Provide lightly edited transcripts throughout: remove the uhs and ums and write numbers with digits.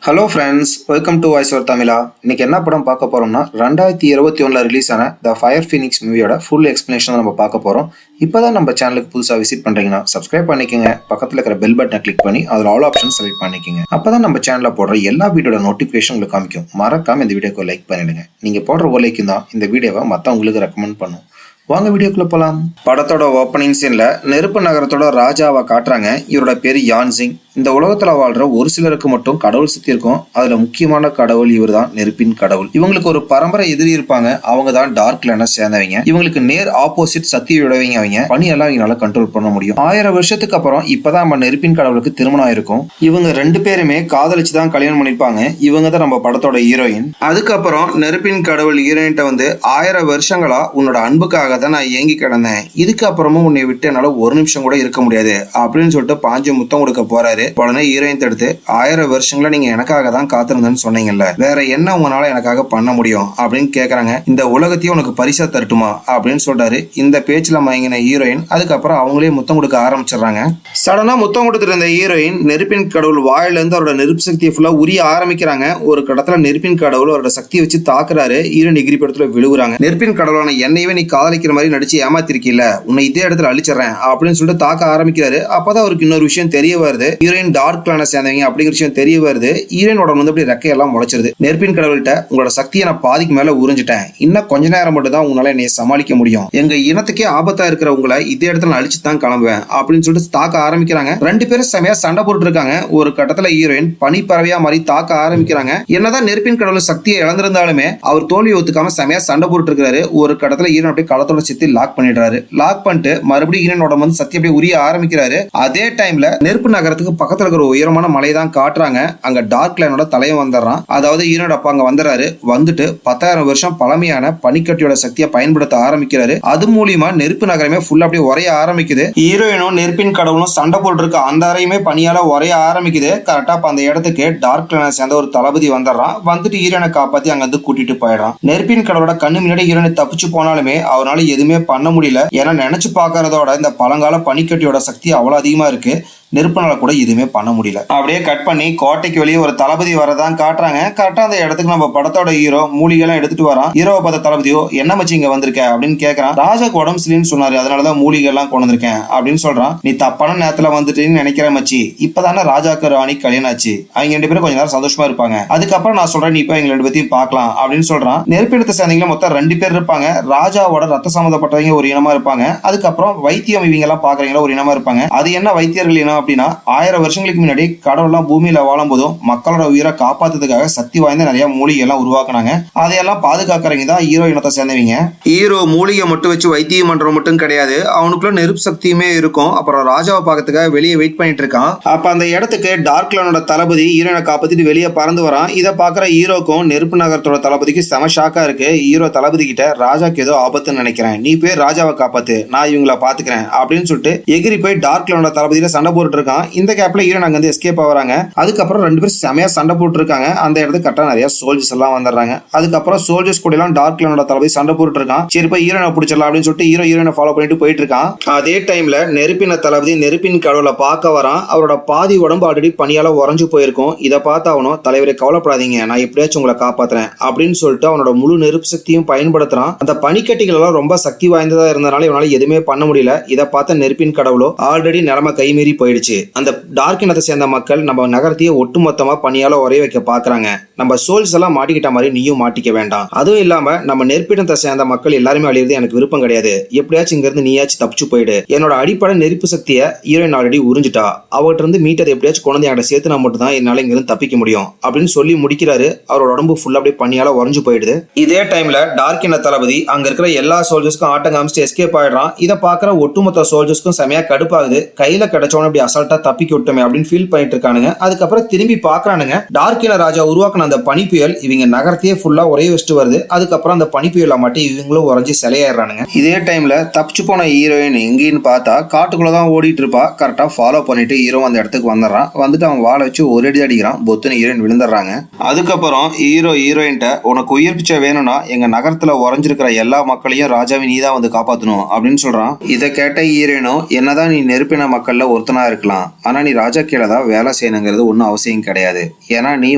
Hello friends, welcome to voice over தமிழா. இன்னைக்கு என்ன படம் பார்க்க போறோம்னா 2021 ரிலீஸ் ஆன த ஃபயர் ஃபீனிக்ஸ் மூவியோட ஃபுல் எக்ஸ்பிளேஷன் நம்ம பார்க்க போறோம். இப்போதான் நம்ம சேனலுக்கு புதுசாக விசிட் பண்றீங்கன்னா சப்ஸ்கிரைப் பண்ணிக்கோங்க. பக்கத்தில் இருக்கிற பெல் பட்டனை கிளிக் பண்ணி அதில் ஆல் ஆப்ஷன் செலக்ட் பண்ணிக்கோங்க. அப்பதான் நம்ம சேனலில் போடுற எல்லா வீடியோட நோட்டிஃபிகேஷன் உங்களுக்கு காமிக்கும். மறக்காம இந்த வீடியோக்கு லைக் பண்ணிடுங்க. நீங்க போடுற ஓலைக்கும் தான் இந்த வீடியோவை மற்றவங்களுக்கு ரெக்கமெண்ட் பண்ணும். வாங்க வீடியோக்குள்ள போலாம். படத்தோட ஓப்பனிங் சீன்ல நெருப்பு நகரத்தோட ராஜாவை காட்டுறாங்க. இவரோட பேரு யான்சிங். இந்த உலகத்துல வாழ்ற ஒரு சிலருக்கு மட்டும் கடவுள் சக்தி இருக்கும். அதுல முக்கியமான கடவுள் இவர் தான், நெருப்பின் கடவுள். இவங்களுக்கு ஒரு பரம்பரை எதிரி இருப்பாங்க. அவங்க தான் டார்க் லேனை சேர்ந்தவங்க. இவங்களுக்கு நேர் ஆப்போசிட் சக்தி விடவங்க. அவங்க பணியெல்லாம் இவங்களால கண்ட்ரோல் பண்ண முடியும். 1000 வருஷத்துக்கு அப்புறம் இப்பதான் நம்ம நெருப்பின் கடவுளுக்கு திருமணம் இருக்கும். இவங்க 2 பேருமே காதலிச்சு தான் கல்யாணம் பண்ணிருப்பாங்க. இவங்க தான் நம்ம படத்தோட ஹீரோயின். அதுக்கப்புறம் நெருப்பின் கடவுள் ஹீரோயின்ட்ட வந்து 1000 வருஷங்களா உன்னோட அன்புக்காக தான் நான் ஏங்கி கிடந்தேன். இதுக்கப்புறமும் உன்னை விட்டு என்னால ஒரு நிமிஷம் கூட இருக்க முடியாது அப்படின்னு சொல்லிட்டு 5 முத்தம் கொடுக்க போறாரு. உடனே ஹீரோயின் தடுத்து 1000 வருஷங்களா நீங்க எனக்காக தான் காத்திருந்தேன்னு சொன்னீங்கல்ல, வேற என்ன உங்களால எனக்காக பண்ண முடியும் அப்படின்னு கேக்குறாங்க. இந்த உலகத்தையும் உனக்கு பரிசா தரட்டுமா அப்படின்னு சொல்றாரு. இந்த பேச்சுல மயங்கின ஹீரோயின் அதுக்கப்புறம் அவங்களே முத்தம் கொடுக்க ஆரம்பிச்சிடுறாங்க. சடனா முத்தம் கொடுத்துட்டு இருந்த ஹீரோயின் நெருப்பின் கடவுள் வாயில இருந்து அவரோட நெருப்பு சக்தியை ஃபுல்லா உரிய ஆரம்பிக்கிறாங்க. ஒரு கடத்துல நெருப்பின் கடவுள் அவரோட சக்தியை வச்சு தாக்குறாரு. ஹீரோயின் எகிரி படத்துல விழுவுறாங்க. நெருப்பின் கடவுளான என்னையவே நீ காதலிக்கிற மாதிரி நடிச்சு ஏமாத்திருக்கீல்ல, உன்னை இதே இடத்துல அழிச்சிடறேன் அப்படின்னு சொல்லிட்டு தாக்க ஆரம்பிக்கிறாரு. அப்பதான் அவருக்கு இன்னொரு விஷயம் தெரிய வருது. ஹீரோயின் டார்க் லேனை சேர்ந்தவங்க அப்படிங்கிற விஷயம் தெரிய வருது. ஹீரோயினோட வந்து அப்படி ரெக்கையெல்லாம் முளைச்சிருது. நெருப்பின் கடவுள்கிட்ட உங்களோட சக்தியை நான் பாதிக்கு மேல உறிஞ்சிட்டேன். இன்னும் கொஞ்ச நேரம் மட்டும் தான் உங்களால என்னை சமாளிக்க முடியும். எங்க இனத்துக்கே ஆபத்தா இருக்கிற உங்களை இதே இடத்துல நான் அழிச்சு தான் கிளம்புவேன் அப்படின்னு சொல்லிட்டு தாக்க ஆரம்பிக்கிறாங்க. 2 பேரும் செமையா சண்டை போட்டு இருக்காங்க. ஒரு கட்டத்துல ஹீரோயின் பனிப்பறவையா மாதிரி தாக்க ஆரம்பிக்கிறாங்க. என்னதான் நெருப்பின் கடவுள் சக்தியை இழந்திருந்தாலுமே அவர் தோல்வியை ஒத்துக்காம செமையா சண்டை போட்டு இருக்காரு. ஒரு கடத்துல ஹீரோயின் அப்படியே களத்தோட சித்தி லாக் பண்ணிடுறாரு. லாக் பண்ணிட்டு மறுபடியும் ஹீரோனோட வந்து சக்தி அப்படியே உரிய ஆரம்பிக்கிறாரு. அதே டைம்ல நெருப்பு நகரத்துக்கு பக்கத்துல இருக்கிற உயரமான மலை தான் காட்டுறாங்க. அங்க டார்க் லேனோட தலையும் வந்துடுறான். அதாவது ஹீரோட அப்பா அங்க வந்துறாரு. வந்துட்டு 10,000 வருஷம் பழமையான பனிக்கட்டியோட சக்தியை பயன்படுத்த ஆரம்பிக்கிறாரு. அது மூலியமா நெருப்பு நகரமே ஃபுல்லா அப்படியே உரைய ஆரம்பிக்குது. ஹீரோயினும் நெருப்பின் கடவுளும் சண்டை போட்டு இருக்க அந்த அறையுமே பனியால உரைய ஆரம்பிக்குது. கரெக்டா அந்த இடத்துக்கு டார்க் லேனை சேர்ந்த ஒரு தளபதி வந்துடுறான். வந்துட்டு ஹீரோனை காப்பாத்தி அங்க வந்து கூட்டிட்டு போயிடுறான். நெருப்பின் கடவுளோட கண்ணு முன்னாடி ஹீரோனை தப்பிச்சு போனாலுமே அவனால எதுவுமே பண்ண முடியல. ஏன்னா நினைச்சு பாக்குறதோட இந்த பழங்கால பனிக்கட்டியோட சக்தி அவ்வளவு அதிகமா இருக்கு. நெருப்புனால கூட எதுவுமே பண்ண முடியல. அப்படியே கட் பண்ணி கோட்டைக்கு வெளியே ஒரு தளபதி வரதான் காட்டுறாங்க. கரெக்டா அந்த இடத்துக்கு நம்ம படத்தோட ஹீரோ மூலிகைலாம் எடுத்துட்டு வரான். ஹீரோவை பார்த்த தளபதியோ என்ன மச்சி இங்க வந்திருக்க அப்படின்னு கேட்கறான். ராஜாக்கு உடம்பு சரியில்லைன்னு சொன்னாரு, அதனாலதான் மூலிகை எல்லாம் கொண்டு வந்திருக்கேன் அப்படின்னு சொல்றான். நீ தப்பான நேரத்துல வந்துட்டேன்னு நினைக்கிற மச்சி. இப்பதானே ராஜாக்கு ராணி கல்யாணம் ஆச்சு. அவங்க 2 பேரும் கொஞ்ச நேரம் சந்தோஷமா இருப்பாங்க. அதுக்கப்புறம் நான் சொல்றேன், நீ இப்ப எங்க 2 பேத்தையும் பார்க்கலாம் அப்படின்னு சொல்றான். நெருப்பிடத்தை சேர்ந்தீங்களா மொத்தம் 2 பேர் இருப்பாங்க. ராஜாவோட ரத்த சம்பந்தப்பட்டவங்க ஒரு இனமா இருப்பாங்க. அதுக்கப்புறம் வைத்தியம் இவங்க எல்லாம் பாக்குறீங்களா ஒரு இனமா இருப்பாங்க. அது என்ன வைத்தியர்கள் இனம் அப்படின்னா 1000 வருஷங்களுக்கு முன்னாடி கடவுள்லாம் பூமியில வாழும் போதும் மக்களோட உயிரை காப்பாத்துறதுக்காக சக்தி வாய்ந்த நிறைய மூலிகை எல்லாம் உருவாக்குனாங்க. அதையெல்லாம் பாதுகாக்கிறவங்க தான் ஹீரோ இனத்தை சேர்ந்தவங்க. ஹீரோ மூலிகை மட்டும் வச்சு வைத்தியம் பண்றது மட்டும் கிடையாது, அவனுக்குள்ள நெருப்பு சக்தியுமே இருக்கும். அப்புறம் ராஜாவை பார்க்கறதுக்காக வெளியே வெயிட் பண்ணிட்டு இருக்கான். அப்ப அந்த இடத்துக்கு டார்க் லேனோட தளபதி ஹீரோனை காப்பாத்திட்டு வெளியே பறந்து வரான். இதை பாக்குற ஹீரோக்கும் நெருப்பு நகரத்தோட தளபதிக்கு செம ஷாக்கா இருக்கு. ஹீரோ தளபதி கிட்ட ராஜாக்கு ஏதோ ஆபத்துன்னு நினைக்கிறேன், நீ போய் ராஜாவை காப்பாத்து, நான் இவங்களை பாத்துக்கிறேன் அப்படின்னு சொல்லிட்டு எகிரி போய் டார்க் லேனோட தளபதியில சண்டை போட்டு இருக்கான். இந்த கேப்ல ஹீரோன் அங்க வந்து எஸ்கேப் ஆகுறாங்க. அதுக்கப்புறம் 2 பேரும் செமையா சண்டை போட்டு இருக்காங்க. அந்த இடத்துக்கு கரெக்டா நிறைய சோல்ஜர்ஸ் எல்லாம் வந்துடுறாங்க. அதுக்கப்புறம் சோல்ஜர்ஸ் கூட எல்லாம் டார்க் லேனோட தளபதி சண்டை போட்டு இருக்கான். சரி போய் ஹீரோனை பிடிச்சிடலாம் அப்படின்னு சொல்லிட்டு ஹீரோனை ஃபாலோ பண்ணிட்டு போயிட்டு இருக்கான். அதே டைம்ல நெருப்பின தளபதி நெருப்பின் கடவுளை பார்க்க வரான். அவரோட பாதி உடம்பு ஆல்ரெடி பனியால உறைஞ்சு போயிருக்கும். இதை பார்த்து அவனும் தலைவரை கவலைப்படாதீங்க, நான் எப்படியாச்சும் உங்களை காப்பாத்துறேன் அப்படின்னு சொல்லிட்டு அவனோட முழு நெருப்பு சக்தியும் பயன்படுத்துறான். அந்த பனிக்கட்டிகள் எல்லாம் ரொம்ப சக்தி வாய்ந்ததா இருந்தனால இவனால எதுவுமே பண்ண முடியல. இதை பார்த்த நெருப்பின் கடவுளோ ஆல்ரெடி நிலைமை கைமீறி போயிடுச்சு. அந்த டார்க் இனத்தை சேர்ந்த மக்கள் நம்ம நகரத்தையே ஒட்டுமொத்தமா பனியால உரைய வைக்க பாக்குறாங்க. நம்ம சோல்ஸ் எல்லாம் மாட்டிக்கிட்ட மாதிரி நீயும் மாட்டிக்க வேண்டாம். அதுவும் இல்லாம நம்ம நெருப்பிடத்தை சேர்ந்த மக்கள் எல்லாருமே அழியிறது எனக்கு விருப்பம் கிடையாது. எப்படியாச்சும் இங்க இருந்து நீயாச்சும் தப்பிச்சு போயிடு. என்னோட அடிப்படை நெருப்பு சக்தியை ஹீரோயின் ஆல்ரெடி உறிஞ்சிட்டா. அவர்கிட்ட இருந்து மீட்டர் எப்படியாச்சும் கொண்டு என்கிட்ட சேர்த்துனா மட்டும் தான் என்னால இங்க இருந்து தப்பிக்க முடியும் அப்படின்னு சொல்லி முடிக்கிறாரு. அவரோட உடம்பு ஃபுல்லா அப்படியே பனியால உறைஞ்சு போயிடுது. இதே டைம்ல டார்க் இன தளபதி அங்க இருக்கிற எல்லா சோல்ஜர்ஸ்க்கும் ஆட்டம் காமிச்சு எஸ்கேப் ஆயிடுறான். இதை பாக்குற ஒட்டுமொத்த சோல்ஜர்ஸ்க்கும் செமையா கடுப்பாகுது. கையில கிடைச்சவன அப்படி அசால்ட்டா தப்பிக்க விட்டோமே அப்படின்னு ஃபீல் பண்ணிட்டு இருக்கானுங்க. அதுக்கப்புறம் திரும்பி பாக்குறானுங்க. டார்க் இன ராஜா உருவாக்குன அந்த பனி புயல் இவங்க நகரத்தையே ஃபுல்லா உரைய வச்சுட்டு வருது. அதுக்கப்புறம் அந்த பனி புயலை மட்டும் இவங்களும் உறைஞ்சி சிலையாடுறானுங்க. இதே டைம்ல தப்பிச்சு போன ஹீரோயின் எங்கேன்னு பார்த்தா காட்டுக்குள்ளதான் ஓடிட்டு இருப்பா. கரெக்டா ஃபாலோ பண்ணிட்டு ஹீரோ அந்த இடத்துக்கு வந்துடுறான். வந்துட்டு அவன் வாழை வச்சு ஒரு அடி அடிக்கிறான். பொத்துன்னு ஹீரோயின் விழுந்துடுறாங்க. அதுக்கப்புறம் ஹீரோயின்ட்ட உனக்கு உயிர் பிச்சை வேணும்னா எங்க நகரத்துல உறைஞ்சிருக்கிற எல்லா மக்களையும் ராஜாவை நீதான் வந்து காப்பாத்தணும் அப்படின்னு சொல்றான். இதை கேட்ட ஹீரோயினும் என்னதான் நீ நெருப்பின மக்கள்ல ஒருத்தனா இருக்க, இருக்கலாம், ஆனா நீ ராஜா கீழே தான் வேலை செய்யணுங்கிறது ஒன்றும் அவசியம் கிடையாது. ஏன்னா நீ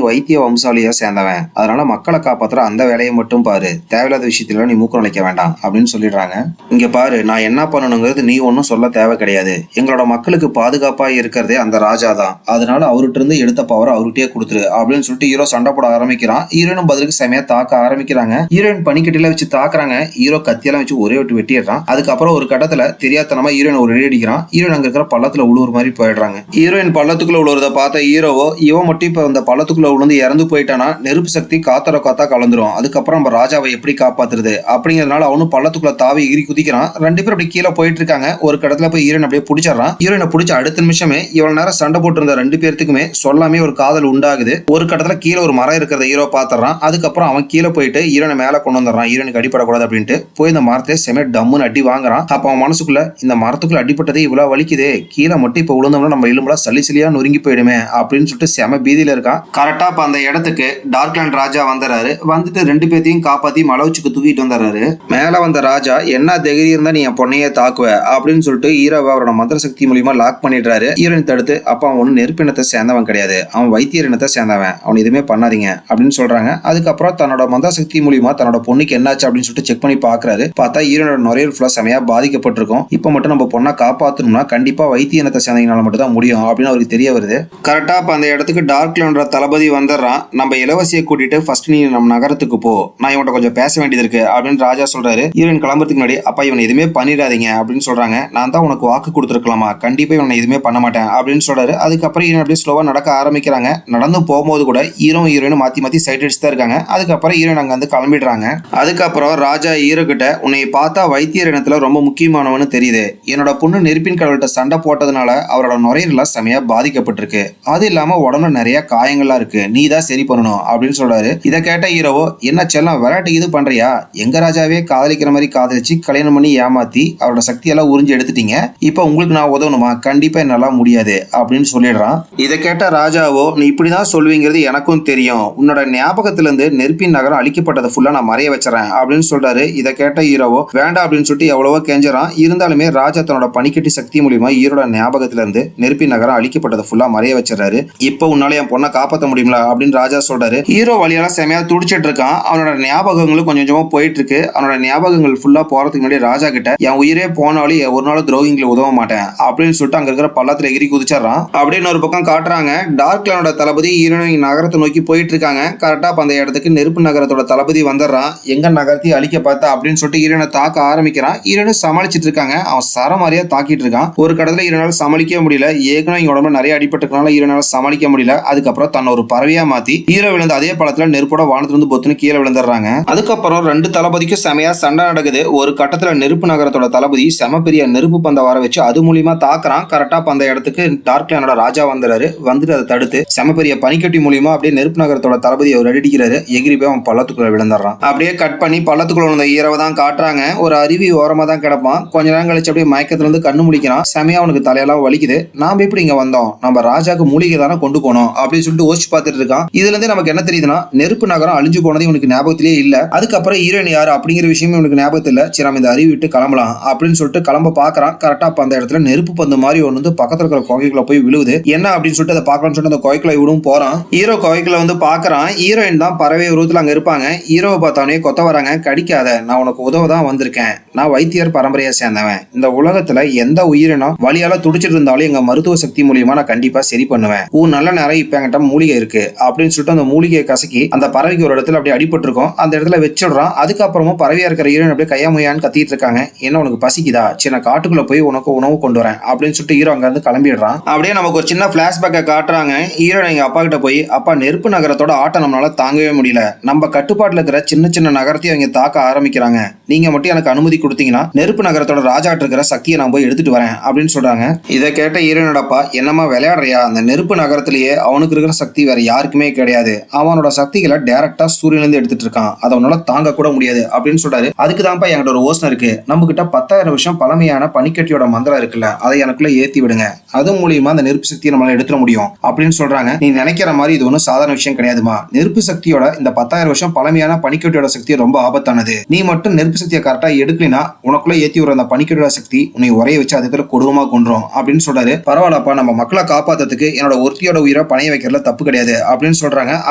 வைத்திய வம்சாவளியா சேர்ந்தவன், அதனால மக்களை காப்பாத்துற அந்த வேலையை மட்டும் பாரு, தேவையில்லாத விஷயத்துல நீ மூக்கம் நுழைக்க வேண்டாம் அப்படின்னு சொல்லிடுறாங்க. இங்க பாரு, நான் என்ன பண்ணணுங்கிறது நீ ஒன்றும் சொல்ல தேவை கிடையாது. எங்களோட மக்களுக்கு பாதுகாப்பா இருக்கிறதே அந்த ராஜா தான், அதனால அவர்கிட்ட இருந்து எடுத்த பவர் அவர்கிட்டயே கொடுத்துரு அப்படின்னு சொல்லிட்டு ஹீரோ சண்டை போட ஆரம்பிக்கிறான். ஹீரோனும் பதிலுக்கு செமையா தாக்க ஆரம்பிக்கிறாங்க. ஹீரோயின் பனிக்கட்டில வச்சு தாக்குறாங்க. ஹீரோ கத்தியெல்லாம் வச்சு ஒரே விட்டு வெட்டிடுறான். அதுக்கப்புறம் ஒரு கட்டத்துல தெரியாதனமா ஹீரோயின் ஒரு அடிக்கிறான். ஹீரோயின் அங்க இருக்கிற பள்ளத்துல உழுவுற மாதிரி போயிடுறாங்க. ஹீரோயின் பள்ளத்துக்குள்ள உழுவுறத பார்த்த ஹீரோவோ, இவன் மட்டும் இப்ப அந்த பள்ளத்துக்குள்ள விழுந்து இறந்து போயிட்டானா நெருப்பு சக்தி காத்தோட காத்தா கலந்துரும், அதுக்கப்புறம் நம்ம ராஜாவை எப்படி காப்பாத்துறது அப்படிங்கறதுனால அவனும் பள்ளத்துக்குள்ள தாவி எகிரி குதிக்கிறான். ரெண்டு பேரும் அப்படி கீழே போயிட்டு இருக்காங்க. ஒரு கடத்துல போய் ஹீரோயின் அப்படியே பிடிச்சிடறான். ஹீரோயினை பிடிச்ச அடுத்த நிமிஷமே இவ்வளவு நேரம் சண்டை போட்டு இருந்த ரெண்டு பேர்த்துக்குமே சொல்லாமே ஒரு காதல் உண்டாகுது. ஒரு கடத்துல கீழே ஒரு மரம் இருக்கிறத ஹீரோ பாத்துறான். அதுக்கப்புறம் அவன் கீழே போயிட்டு ஹீரோனை மேல கொண்டு வந்துடுறான். ஹீரோனுக்கு அடிப்படக்கூடாது அப்படின்ட்டு போய் இந்த மரத்தை செம டம்முன்னு அடி வாங்குறான். அப்ப அவன் மனசுக்குள்ள இந்த மரத்துக்குள்ள அடிப்பட்டதே இவ்வளவு வலிக்குது, கீழே மட்டும் இப்ப விழுந்தோம்னா நம்ம எலும்புலாம் சளி சளியா நொறுங்கி போயிடுமே அப்படின்னு சொல்லிட்டு செம பீதியில இருக்கான். கரெக்டா இப்ப அந்த இடத்துக்கு டார்க்லேண்ட் ராஜா வந்துறாரு. வந்துட்டு ரெண்டு பேர்த்தையும் காப்பாத்தி மலவுச்சுக்கு தூக்கிட்டு வந்துடுறாரு. மேல வந்த ராஜா, என்ன தைரியம் இருந்தா நீ என் பொண்ணையே தாக்குவ அப்படின்னு சொல்லிட்டு ஹீரோவை அவரோட மந்திர சக்தி மூலியமா லாக் பண்ணிடுறாரு. ஹீரோயின் தடுத்து, அப்ப அவன் ஒன்னும் நெருப்பினத்தை சேர்ந்தவன் கிடையாது, அவன் வைத்தியர் இனத்தை சேர்ந்தவன், அவன் எதுவுமே பண்ணாதீங்க அப்படின்னு சொல்றாங்க. அதுக்கப்புறம் தன்னோட மந்திர சக்தி மூலியமா தன்னோட பொண்ணுக்கு என்னாச்சு அப்படின்னு சொல்லிட்டு செக் பண்ணி பாக்குறாரு. பார்த்தா ஹீரோனோட நுரையீரல் ஃபுல்லா செமையா பாதிக்கப்பட்டிருக்கும். இப்ப மட்டும் நம்ம பொண்ணை காப்பாத்தணும்னா கண்டிப்பா வைத்திய இனத்தை சேர்ந்தவங்களால மட்டும் தான் முடியும் அப்படின்னு அவருக்கு தெரிய வருது. கரெக்டா இப்ப அந்த இடத்துக்கு டார்க்லேண்ட் தளபதி வந்துடுறான். நம்ம இளவரசியை கூட்டிட்டு ஃபர்ஸ்ட் நீ நம்ம நகரத்துக்கு போ, நான் இவன்கிட்ட கொஞ்சம் பேச வேண்டியது இருக்கு அப்படின்னு ராஜா சொல்றாரு. ஹீரோயின் கிளம்புறதுக்கு முன்னாடி, அப்பா இவனை எதுவுமே பண்ணிடாதீங்க அப்படின்னு சொல்றாங்க. நான் தான் உனக்கு வாக்கு கொடுத்துருக்கலாமா, கண்டிப்பா இவனை எதுவுமே பண்ண மாட்டேன் அப்படின்னு சொல்றாரு. அதுக்கப்புறம் ஹீரோயின் அப்படியே ஸ்லோவா நடக்க ஆரம்பிக்கிறாங்க. நடந்து போகும்போது கூட ஹீரோயின் மாத்தி மாத்தி சைட் அடிச்சு தான் இருக்காங்க. அதுக்கப்புறம் ஹீரோயின் அங்க வந்து கிளம்பிடுறாங்க. அதுக்கப்புறம் ராஜா ஹீரோ கிட்ட, உன்னை பார்த்தா வைத்தியர் இனத்துல ரொம்ப முக்கியமானவனு தெரியுது, என்னோட பொண்ணு நெருப்பின் கடவுள்கிட்ட சண்டை போட்டதுனால அவரோட நுரையீரல் செமையா பாதிக்கப்பட்டிருக்கு, அது இல்லாம உடம்புல நிறைய காயங்கள்லாம் இருக்கு, நீ தான் சரி பண்ணணும் அப்படின்னு சொல்றாரு. இதை கேட்ட ஹீரோவோ, என்ன செல்லம் விளையாட்டு இது பண்றியா, எங்க ராஜாவே காதலிக்கிற மாதிரி காதலிச்சு கல்யாணம் பண்ணி ஏமாத்தி அவரோட சக்தியெல்லாம் உறிஞ்சு எடுத்துட்டீங்க, இப்ப உங்களுக்கு நான் உதவணுமா, கண்டிப்பா என்னால முடியாது அப்படின்னு சொல்லிடுறான். இதை கேட்ட ராஜாவோ, நீ இப்படிதான் சொல்லுவீங்கிறது எனக்கும் தெரியும், உன்னோட ஞாபகத்துல இருந்து நெருப்பின் நகரம் அழிக்கப்பட்டதை ஃபுல்லா நான் மறைய வச்சுறேன் அப்படின்னு சொல்றாரு. இதை கேட்ட ஹீரோவோ வேண்டாம் அப்படின்னு சொல்லிட்டு எவ்வளவோ கெஞ்சறான். இருந்தாலுமே ராஜா தன்னோட பனிக்கட்டி சக்தி மூலியமா ஹீரோட ஞாபகத்துல இருந்து நெருப்பின் நகரம் அழிக்கப்பட்டதை ஃபுல்லா மறைய வச்சிடறாரு. இப்போ உன்னால என் பொண்ணை காப்பாற்ற முடியுமா அப்படின்னு ராஜா சொல்றாரு. ஹீரோ வழியால செமையா துடிச்சிட்டு இருக்கான். அவனோட ஞாபகங்களும் கொஞ்சம் கொஞ்சமா போயிட்டு இருக்கு. அவனோட ஞாபகங்கள் ஃபுல்லா போறதுக்கு முன்னாடி ராஜா கிட்ட, என் உயிரே போனாலும் ஒரு நாள் துரோகிங்களை உதவ மாட்டேன் அப்படின்னு சொல்லிட்டு அங்க இருக்கிற பள்ளத்துல எகிரி குதிச்சிடறான். அப்படின்னு ஒரு பக்கம் காட்டுறாங்க. டார்க்லேண்டோட தளபதி ஹீரோயின் நகரத்தை நோக்கி போயிட்டு இருக்காங்க. கரெக்டா அந்த இடத்துக்கு நெருப்பு நகரத்தோட தளபதி வந்துடுறான். எங்க நகரத்தையும் அழிக்க பார்த்தா அப்படின்னு சொல்லிட்டு ஹீரோனை தாக்க ஆரம்பிக்கிறான். ஹீரோனும் சமாளிச்சிட்டு இருக்காங்க. அவன் சரமாரியா தாக்கிட்டு இருக்கான். ஒரு கடத்துல ஹீரோனால சமாளிக்க முடியல. ஏற்கனவே இங்க உடம்புல நிறைய அடிபட்டுக்கனால ஹீரோனால சமாளிக்க முடியல. அதுக்கப்புறம் தன்னை ஒரு பறவையா மாத்தி ஹீரோ விழுந்த அதே பழத்துல நெருப்போட வானத்துல இருந்து பொத்துன்னு கீழே விழுந்துடுறாங்க. அதுக்கப்புறம் ரெண்டு தளபதிக்கும் செமையா சண்டை நடக்குது. ஒரு கட்டத்துல நெருப்பு நகரத்தோட தளபதி செம பெரிய நெருப்பு பந்தை வர வச்சு அது மூலியமா தாக்குறான். கரெக்டா அந்த இடத்துக்கு டார்க்லேண்டோட ராஜா வந்துறாரு. வந்துட்டு அதை தடுத்து செம பெரிய பனிக்கட்டி மூலியமா அப்படியே நெருப்பு நகரத்தோட தளபதி அவர் அடிக்கிறாரு. எகிரி போய் அவன் பள்ளத்துக்குள்ள விழுந்துடுறான். அப்படியே கட் பண்ணி பள்ளத்துக்குள்ள விழுந்த ஹீரோவை தான் காட்டுறாங்க. ஒரு அருவி ஓரமா தான் கிடப்பான். கொஞ்ச நேரம் கழிச்சு அப்படியே மயக்கத்துல இருந்து கண்ணு முடிக்கிறான். செமையா அவனுக்கு தலையெல்லாம் வலிக்குது. நாம எப்படி இங்க வந்தோம், நம்ம ராஜாக்கு மூலிகை தானே கொண்டு போனோம் அப்படின்னு சொல்லிட்டு யோசிச்சு பார்த்துட்டு இருக்கான். இதுல இருந்து நமக்கு என்ன தெரியுதுன்னா, நெருப்பு நகரம் அழிஞ்சு போனது இவனுக்கு ஞாபகத்திலேயே இல்ல. அதுக்கப்புறம் ஹீரோயின் யாரு அப்படிங்கிற விஷயமே இவனுக்கு ஞாபகத்தில் இல்ல. சரி நம்ம இந்த அருவி விட்டு கிளம்பலாம் அப்படின்னு சொல்லிட்டு கிளம்ப பாக்குறான். கரெக்டா அந்த இடத்துல நெருப்பு பந்து மாதிரி ஒன்று வந்து பக்கத்துல இருக்கிற குகைக்குள்ள போய் விழுவுது. என்ன அப்படின்னு சொல்லிட்டு அதை பார்க்கலாம்னு சொல்லிட்டு அந்த குகைக்குள்ள விடும் போறான். ஹீரோ குகைக்குள்ள வந்து பாக்குறான். ஹீரோயின் தான் பறவை உருவத்துல அங்க இருப்பாங்க. ஹீரோவை பார்த்தவனே கொத்த வராங்க. கடிக்காத, நான் உனக்கு உதவ தான் வந்திருக்கேன், நான் வைத்தியர் பரம்பரையை சேர்ந்தவன், இந்த உலகத்துல எந்த உயிரினம் வழியால துடிச்சிட்டு இருந்தாலும் எங்க மருத்துவ சக்தி மூலியமா நான் கண்டிப்பா சரி பண்ணுவேன், நல்ல நேரம் இப்ப என்கிட்ட மூலிகை இருக்கு அப்படின்னு சொல்லிட்டு அந்த மூலிகையை கசக்கி அந்த பறவைக்கு ஒரு இடத்துல அப்படியே அடிபட்டு இருக்கும். அந்த இடத்துல வச்சிடுறான். அதுக்கப்புறமா பறவையா இருக்கிற ஹீரோயின் அப்படியே கையா முயான்னு கத்திட்டு இருக்காங்க. என்ன உனக்கு பசிக்குதா, சின்ன காட்டுக்குள்ள போய் உனக்கு உணவு கொண்டு வரேன் அப்படின்னு சொல்லிட்டு ஹீரோ அங்க இருந்து கிளம்பிடுறான். அப்படியே நமக்கு ஒரு சின்ன பிளாஷ்பேக்கை காட்டுறாங்க. ஹீரோ எங்க அப்பா கிட்ட போய், அப்பா நெருப்பு நகரத்தோட ஆட்டம் நம்மளால தாங்கவே முடியல, நம்ம கட்டுப்பாட்டுல இருக்கிற சின்ன சின்ன நகரத்தையும் அவங்க தாக்க ஆரம்பிக்கிறாங்க, நீங்க மட்டும் எனக்கு அனுமதி கொடுத்தீங்கன்னா நெருப்பு நகரத்தோட ராஜாட்டு இருக்கிற சக்தியை நான் போய் எடுத்துட்டு வரேன் அப்படின்னு சொல்றாங்க. இதை கேட்ட ஹீரோனோட அப்பா, என்னமா விளையாடுறியா, அந்த நெருப்பு நகரத்திலேயே அவனுக்கு இருக்கிற சக்தி வேற யாருக்குமே கிடையாது, அவனோட சக்திகளை டைரக்டா சூரியன்ல இருந்து எடுத்துட்டு இருக்கான், அதை அவனால தாங்க கூட முடியாது அப்படின்னு சொல்றாரு. அதுக்கு தான்ப்பா என்கிட்ட ஒரு யோசனை இருக்கு, நம்ம கிட்ட 10,000 வருஷம் பழமையான பனிக்கட்டியோட மந்திரம் இருக்குல்ல, அதை எனக்குள்ள ஏத்தி விடுங்க, அது மூலியமா அந்த நெருப்பு சக்தியை நம்மளால எடுத்துட முடியும் அப்படின்னு சொல்றாங்க. நீ நினைக்கிற மாதிரி இது ஒன்றும் சாதாரண விஷயம் கிடையாதுமா, நெருப்பு சக்தியோட இந்த 10,000 வருஷம் பழமையான பனிக்கட்டியோட சக்தி ரொம்ப ஆபத்தானது, நீ மட்டும் நெருப்பு சக்தியை கரெக்டா எடுக்கலினா உனக்குள்ள ஏத்தி விடுற அந்த பனிக்கட்டியோட சக்தி உன்னை உரைய வச்சு அதுக்கு கொடூரமா கொண்டுரும் அப்படின்னு சொல்றாரு. பரவாயில்லப்பா, நம்ம மக்களை காப்பாத்துறதுக்கு என்னோட ஒருத்தியோட உயிரை பணைய வைக்கிறதுல தப்பு கிடையாது அப்படின்னு சொல்றாங்க.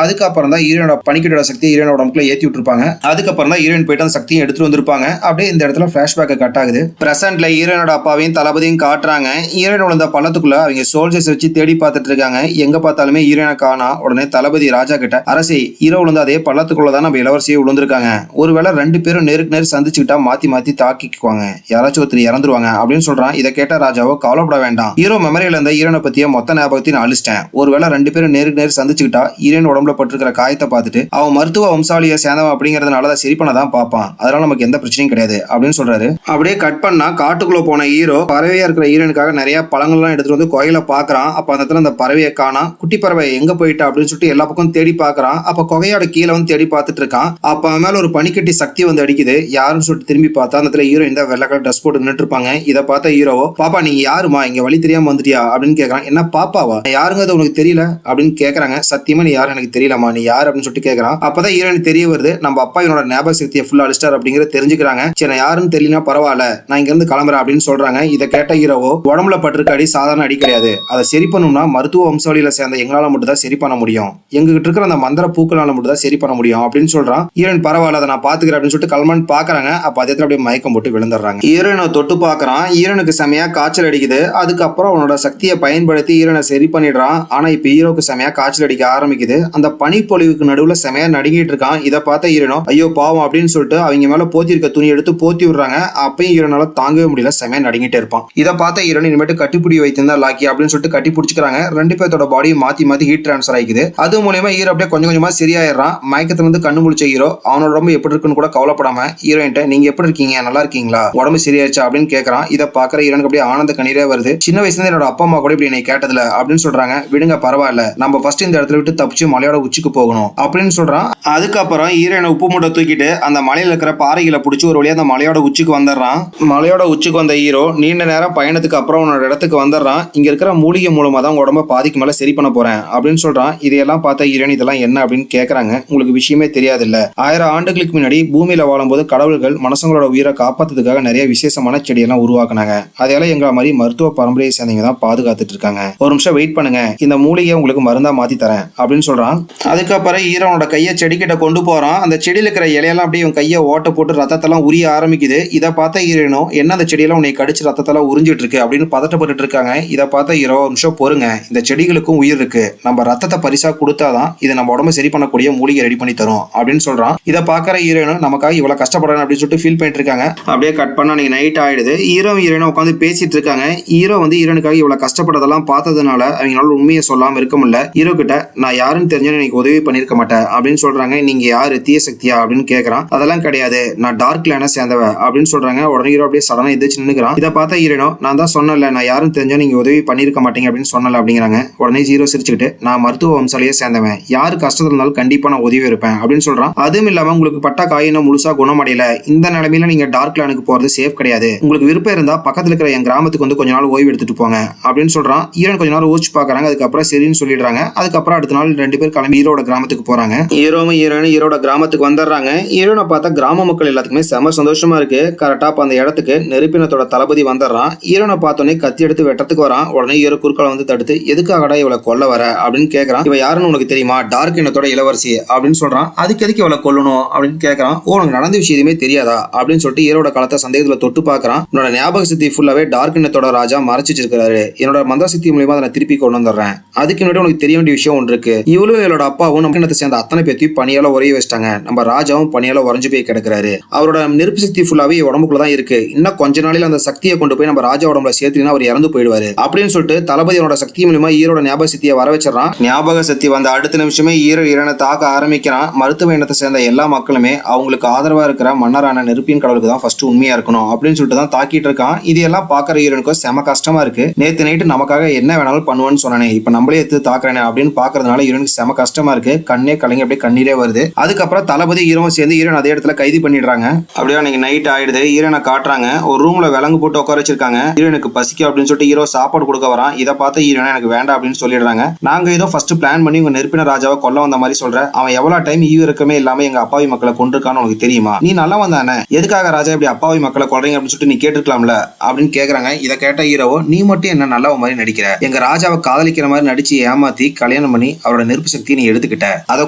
அதுக்கப்புறம் தான் ஹீரோனோட பனிக்கட்டோட சக்தி ஹீரோனோட உடம்புல ஏத்தி விட்டுருப்பாங்க. அதுக்கப்புறம் தான் ஹீரோயின் போயிட்டு அந்த சக்தியை எடுத்துட்டு வந்திருப்பாங்க. அப்படியே இந்த இடத்துல பிளாஷ்பேக் கட் ஆகுது. பிரசன்ட்ல ஹீரோனோட அப்பாவையும் தளபதியும் காட்டுறாங்க. ஹீரோயின் விழுந்த பள்ளத்துக்குள்ள அவங்க சோல்ஜர்ஸ் வச்சு தேடி பார்த்துட்டு இருக்காங்க. எங்க பார்த்தாலுமே ஹீரோனை காணா. உடனே தளபதி ராஜா கிட்ட, அரசே ஹீரோ விழுந்த அதே பள்ளத்துக்குள்ள தான் நம்ம இளவரசியை விழுந்திருக்காங்க. ஒருவேளை ரெண்டு பேரும் நேருக்கு நேர் சந்திச்சுக்கிட்டா மாத்தி மாத்தி தாக்கிக்குவாங்க, யாராச்சும் ஒருத்தர் இறந்துருவாங்க அப்படின்னு சொல்றான். இதை கேட்ட ராஜாவோ, கவலைப்பட வேண்டாம், ஹீரோ மெமரியில இருந்த ஹீரோனை பத்திய மொத்த ஞாபகத்தையும் நான் அழிச்சிட்டேன். ஒருவேளை ரெண்டு பேரும் நேருக்கு நேர் சந்திச்சுக்கிட்டா ஹீரோயின் உடம்புல பட்டிருக்கிற காயத்தை பார்த்துட்டு அவன் மருத்துவ வம்சாவளியை சேர்ந்தவன் அப்படிங்கறதுனால அதை சரி பண்ணதான் பார்ப்பான். அதனால நமக்கு எந்த பிரச்சனையும் கிடையாது அப்படின்னு சொல்றாரு. அப்படியே கட் பண்ணா காட்டுக்குள்ள போன ஹீரோ பறவையா இருக்கிற ஹீரோனுக்காக நிறைய பழங்கள்லாம் எடுத்துட்டு வந்து கோயில பாக்குறான். அப்ப அந்த இடத்துல அந்த பறவையை காணா. குட்டி பறவை எங்க போயிட்டா அப்படின்னு சொல்லிட்டு எல்லா பக்கம் தேடி பாக்குறான். அப்ப குகையோட கீழே வந்து தேடி பார்த்துட்டு இருக்கான். அப்ப அவன் மேல ஒரு பனிக்கட்டி சக்தி வந்து அடிக்குது. யாருன்னு சொல்லிட்டு திரும்பி பார்த்தா அந்த இடத்துல ஹீரோ இந்த வெள்ளை கலர் ட்ரெஸ் போட்டு நின்று இருப்பாங்க. இதை பார்த்த ஹீரோவோ, பாப்பா நீங்க யாருமா, இங்க வழி தெரியாம வந்துட்டியா அப்படின்னு கேட்கறான். என்ன பாப்பாவா, யாருங்கிறது உனக்கு தெரியல அப்படின்னு கேட்கறாங்க. சத்தியமா நீ யாரும் எனக்கு தெரியலமா, நீ யார் அப்படின்னு சொல்லிட்டு கேட்கறான். அப்பதான் ஹீரோனுக்கு தெரிய வருது, நம்ம அப்பா என்னோட ஞாபக சக்தியை ஃபுல்லா அழிச்சிட்டார் அப்படிங்கறத தெரிஞ்சுக்கிறாங்க. சரி நான் யாருன்னு தெரியலனா பரவாயில்ல, நான் இங்க இருந்து கிளம்புறேன் அப்படின்னு சொல்றாங்க. இதை கேட்ட ஹீரோவோ, உடம்புல பட்டிருக்க அடி சாதாரண அடி கிடையாது, அதை சரி பண்ணணும்னா மருத்துவ வம்சாவளியில சேர்ந்த எங்களால மட்டும் தான் சரி பண்ண முடியும், எங்ககிட்ட இருக்கிற அந்த மந்திர பூக்களால மட்டும் தான் சரி பண்ண முடியும் அப்படின்னு சொல்றான். ஹீரோயின் பரவாயில்ல, அதை நான் பாத்துக்கிறேன் அப்படின்னு சொல்லிட்டு கிளம்புன்னு பாக்குறாங்க. அப்ப அதே அப்படியே மயக்கம் போட்டு விழுந்துடுறாங்க. ஹீரோனை தொட்டு பாக்குறான். ஹீரோனுக்கு செமையா காய்ச்சல் அடிக்குது. அதுக்கப்புறம் அவனோட சக்தியை பயன்படுத்தி ஹீரோனை சரி பண்ணிடுறான். ஆனா இப்ப ஹீரோக்கு செமையா காய்ச்சல் அடிக்க ஆரம்பிக்குது. அந்த பனிப்பொழிவுக்கு நடுவுல செமையா நடுங்கிட்டு இருக்கான். இதை பார்த்த ஹீரோனோ, ஐயோ பாவம் அப்படின்னு சொல்லிட்டு அவங்க மேல போத்தி இருக்க துணி எடுத்து போத்தி விடுறாங்க. அப்பயும் ஹீரோனால தாங்கவே முடியல, செமையா நடுங்கிட்டே இருப்பான். இதை பார்த்த ஹீரோன் இனிமேட்டு கட்டிப்பிடி வைத்திருந்தா லாக்கி அப்படின்னு சொல்லிட்டு கட்டி பிடிச்சிக்கிறாங்க. ரெண்டு பேர்த்தோட பாடியும் மாத்தி மாத்தி ஹீட் டிரான்ஸ்ஃபர் ஆகிக்குது. அது மூலமா ஹீரோ அப்படியே கொஞ்சம் கொஞ்சமா சரியாயிடுறான். மயக்கத்துல இருந்து கண்ணு முழிச்ச ஹீரோ அவனோட உடம்பு எப்படி இருக்குன்னு கூட கவலைப்படாம ஹீரோயின்ட்ட, நீங்க எப்படி இருக்கீங்க, நல்லா இருக்கீங்களா, உடம்பு சரியாயிடுச்சா அப்படின்னு கேட்கறான். இதை பாக்குற ஹீரோனுக்கு அப்படியே ஆனந்த கண்ணீரே வருது. சின்ன வயசுல என்னோட அப்பா அம்மா கூட இப்படி என்னை கேட்டதுல அப்படின்னு சொல்றாங்க. விடுங்க பரவாயில்ல, நம்ம ஃபர்ஸ்ட் இந்த இடத்துல விட்டு தப்பிச்சு மலையோட உச்சிக்கு போகணும் அப்படின்னு சொல்றான். அதுக்கப்புறம் ஹீரோனை உப்பு மூட்டை தூக்கிட்டு அந்த மலையில இருக்கிற பாறைகளை பிடிச்சி ஒரு வழியா அந்த மலையோட உச்சிக்கு வந்துடுறான். மலையோட உச்சிக்கு வந்த ஹீரோ நீண்ட நேரம் பயணத்துக்கு அப்புறம் உன்னோட இடத்துக்கு வந்துடுறான். இங்க இருக்கிற மூலிகை மூலமா தான் உடம்ப பாதிக்கு மேல சரி பண்ண போறேன் அப்படின்னு சொல்றான். இதையெல்லாம் பார்த்த ஹீரோன் இதெல்லாம் என்ன அப்படின்னு கேட்கறாங்க. உங்களுக்கு விஷயமே தெரியாது இல்ல, 1000 ஆண்டுகளுக்கு முன்னாடி பூமியில வாழும்போது கடவுள்கள் மனுஷங்களோட உயிரை காப்பாத்துறதுக்காக நிறைய விசேஷமான செடியெல்லாம் உருவாக்குனாங்க. அதெல்லாம் எங்களை மாதிரி மருத்துவ பரம்பரையை சேர்ந்தவங்க தான் பாதுகாத்துட்டு இருக்காங்க. ஒரு நிமிஷம் வெயிட் பண்ணுங்க, இந்த மூலிகையை உங்களுக்கு மருந்தா மாத்தி தரேன் அப்படின்னு சொல்றான். அதுக்கப்புறம் ஹீரோனோட கையை செடிக்கிட்ட கொண்டு போறான். அந்த செடியில இருக்கிற இலையெல்லாம் அப்படியே இவன் கையை ஓட்ட போட்டு ரத்தத்தெல்லாம் உரிய ஆரம்பிக்குது. இதை பார்த்த ஹீரோனோ, என்ன அந்த செடியெல்லாம் உன்னை கடிச்சு ரத்தத்தெல்லாம் உறிஞ்சிட்டு இருக்கு அப்படின்னு பதட்டப்பட்டு இருக்காங்க. இதை பார்த்த ஹீரோ, ஒரு நிமிஷம் பொறுங்க, இந்த செடிகளுக்கும் உயிர் இருக்கு, நம்ம ரத்தத்தை பரிசா கொடுத்தாதான் இது நம்ம உடம்பு சரி பண்ணக்கூடிய மூலிகை ரெடி பண்ணி தரும் அப்படின்னு சொல்றான். இதை பார்க்கற ஹீரோனோ, நமக்காக இவ்வளவு கஷ்டப்படுறேன் அப்படின்னு சொல்லிட்டு ஃபீல் பண்ணிட்டு இருக்காங்க. அப்படியே கட் பண்ணா நீங்க நைட் ஆயிடுது. ஹீரோயினும் உட்காந்து பேசிட்டு இருக்காங்க. ஹீரோ வந்து ஹீரோனுக்காக இவ்வளவு கஷ்டப்பட்டதெல்லாம் பார்த்ததுனால அவங்களால உண்மையை சொல்லாம இருக்க முடியல. ஹீரோ கிட்ட, நான் யாருன்னு தெரிஞ்சா எனக்கு உதவி பண்ணிருக்க மாட்டேன் அப்படின்னு சொல்றாங்க. நீங்க யாரு, தீய சக்தியா அப்படின்னு கேட்கறான். அதெல்லாம் கிடையாது, நான் டார்க் லேனை சேர்ந்தவ அப்படின்னு சொல்றாங்க. உடனே ஹீரோ அப்படியே சடனா எதிர்த்து நின்னுக்கிறான். இதை பார்த்தா ஹீரோனோ, நான் தான் சொன்னல, நான் யாரும் தெரிஞ்சா நீங்க உதவி பண்ணிருக்க மாட்டீங்க அப்படின்னு சொன்னல அப்படிங்கிறாங்க. உடனே ஹீரோ சிரிச்சுக்கிட்டு, நான் மருத்துவ வம்சாலையே சேர்ந்தவன், யாரு கஷ்டத்துல இருந்தாலும் கண்டிப்பா நான் உதவி இருப்பேன் அப்படின்னு சொல்றான். அதுவும் இல்லாம உங்களுக்கு பட்டா காயினும் முழுசா குணமடையல, இந்த நிலைமையில நீங்க டார்க் லேனுக்கு போறது சேஃப் கிடையாது, உங்களுக்கு விருப்பம் இருந்தா பக்கத்துல இருக்கிற என் கிராமத்துக்கு வந்து கொஞ்ச நாள் ஓய்வு எடுத்துட்டு போங்க அப்படின்னு சொல்றான். ஹீரோன் கொஞ்ச நாள் யோசிச்சு பாக்குறாங்க. அதுக்கப்புறம் சரின்னு சொல்லிடுறாங்க. அதுக்கப்புறம் அடுத்த நாள் ரெண்டு பேர் கிளம்பி ஹீரோட கிராமத்துக்கு போறாங்க. ஹீரோட கிராமத்துக்கு வந்துடுறாங்க. ஹீரோனை பார்த்தா கிராம மக்கள் எல்லாத்துக்குமே செம சந்தோஷமா இருக்கு. கரெக்டா அந்த இடத்துக்கு நெருப்பினத்தோட தளபதி வந்துடுறான். ஹீரோனை பார்த்தோன்னே கத்தி எடுத்து வெட்டத்துக்கு வரான். உடனே ஹீரோ குறுக்கால வந்து தடுத்து, எதுக்காகடா இவளை கொல்ல வர அப்படின்னு கேட்கறான். இவ யாருன்னு உனக்கு தெரியுமா, டார்க் இனத்தோட இளவரசி அப்படின்னு சொல்றான். அதுக்கு எதுக்கு இவளை கொல்லணும் அப்படின்னு கேட்கறான். உனக்கு நடந்த விஷயம் எதுவுமே தெரியாதா அப்படின்னு சொல்லிட்டு ஹீரோட காலத்தை சந்தேகத்துல தொட்டு பாக்குறான். என்னோட ஞாபக சக்தி ஃபுல்லாவே டார்க் இனத்தோட ராஜா மறைச்சு வச்சிருக்காரு, என்னோட மந்திர சக்தி மூலமா அதை திருப்பி கொண்டு வந்துடுறேன். அதுக்கு முன்னாடி உனக்கு தெரிய வேண்டிய விஷயம் ஒன்று இருக்கு, இவளும் இவளோட அப்பாவும் நம்ம இனத்தை சேர்ந்த அத்தனை பேத்தையும் பணியால உரைய வச்சிட்டாங்க. நம்ம ராஜாவும் பணியால உறைஞ்சு போய் கிடக்குறாரு. அவரோட நெருப்பு சக்தி ஃபுல்லாவே உடம்புக்குள்ளதான் இருக்கு. இன்னும் கொஞ்ச நாளில் அந்த சக்தியை கொண்டு போய் நம்ம ராஜா உடம்புல சேர்த்துனா அவர் இறந்து போயிடுவாரு அப்படின்னு சொல்லிட்டு தளபதியோட சக்தி மூலமா ஹீரோட ஞாபக சக்தியை வர வச்சிடறான். ஞாபக சக்தி வந்த அடுத்த நிமிஷமே ஹீரோனை தாக்க ஆரம்பிக்கிறான். மருத்துவ இனத்தை சேர்ந்த எல்லா மக்களுமே அவங்களுக்கு ஆதரவா இருக்கிற மன்னரான நெருப்பின் கடவுளுக்கு தான் ஃபர்ஸ்ட் உண்மையா இருக்கணும் அப்படின்னு சொல்லிட்டு தான் தாக்கிட்டு இருக்கான். இதெல்லாம் பாக்குற ஹீரோனுக்கும் செம கஷ்டமா இருக்கு. நேத்து நைட்டு நமக்காக என்ன வேணாலும் பண்ணுவேன்னு சொன்னேன், இப்ப நம்மளே எடுத்து தாக்குறேன் அப்படின்னு பாக்குறதுனால ஹீரோனுக்கு செம கஷ்டமா இருக்கு. கண்ணே கலங்கி அப்படியே கண்ணீரே வருது. அதுக்கப்புறம் தளபதி ஹீரோவும் சேர்ந்து ஹீரோன் அதே இடத்துல கைது பண்ணிடுறாங்க. அப்படியே அன்னைக்கு நைட் ஆயிடுது. ஹீரோனை காட்டுறாங்க. ஒரு ரூம்ல விலங்கு போட்டு உட்கார வச்சிருக்காங்க. ஹீரோனுக்கு பசிக்கும் அப்படின்னு சொல்லிட்டு ஹீரோ சாப்பாடு கொடுக்க வரான். இதை பார்த்து ஹீரோனை எனக்கு வேண்டாம் அப்படின்னு சொல்லிடுறாங்க. நாங்க ஏதோ ஃபர்ஸ்ட் பிளான் பண்ணி உங்க நெருப்பின ராஜாவை கொல்ல வந்த மாதிரி சொல்ற, அவன் எவ்வளவு டைம் இருக்கமே இல்லாம எங்க அப்பாவி மக்களை கொண்டிருக்கான்னு உனக்கு தெரியுமா, நீ நல்லவன் தானே, எதுக்காக ராஜா இப்படி அப்பாவி மக்களை கொல்றீங்க அப்படின்னு சொல்லிட்டு நீ கேட்டுக்கலாம்ல அப்படின்னு கேக்குறாங்க. இதை கேட்ட ஹீரோவோ, நீ மட்டும் என்ன நல்லவ மாதிரி நடிக்கிற, எங்க ராஜாவை காதலிக்கிற மாதிரி நடிச்சு ஏமாத்தி கல்யாணம் பண்ணி அவரோட நெருப்பு சக்தியை நீ எடுத்துக்கிட்ட. அதை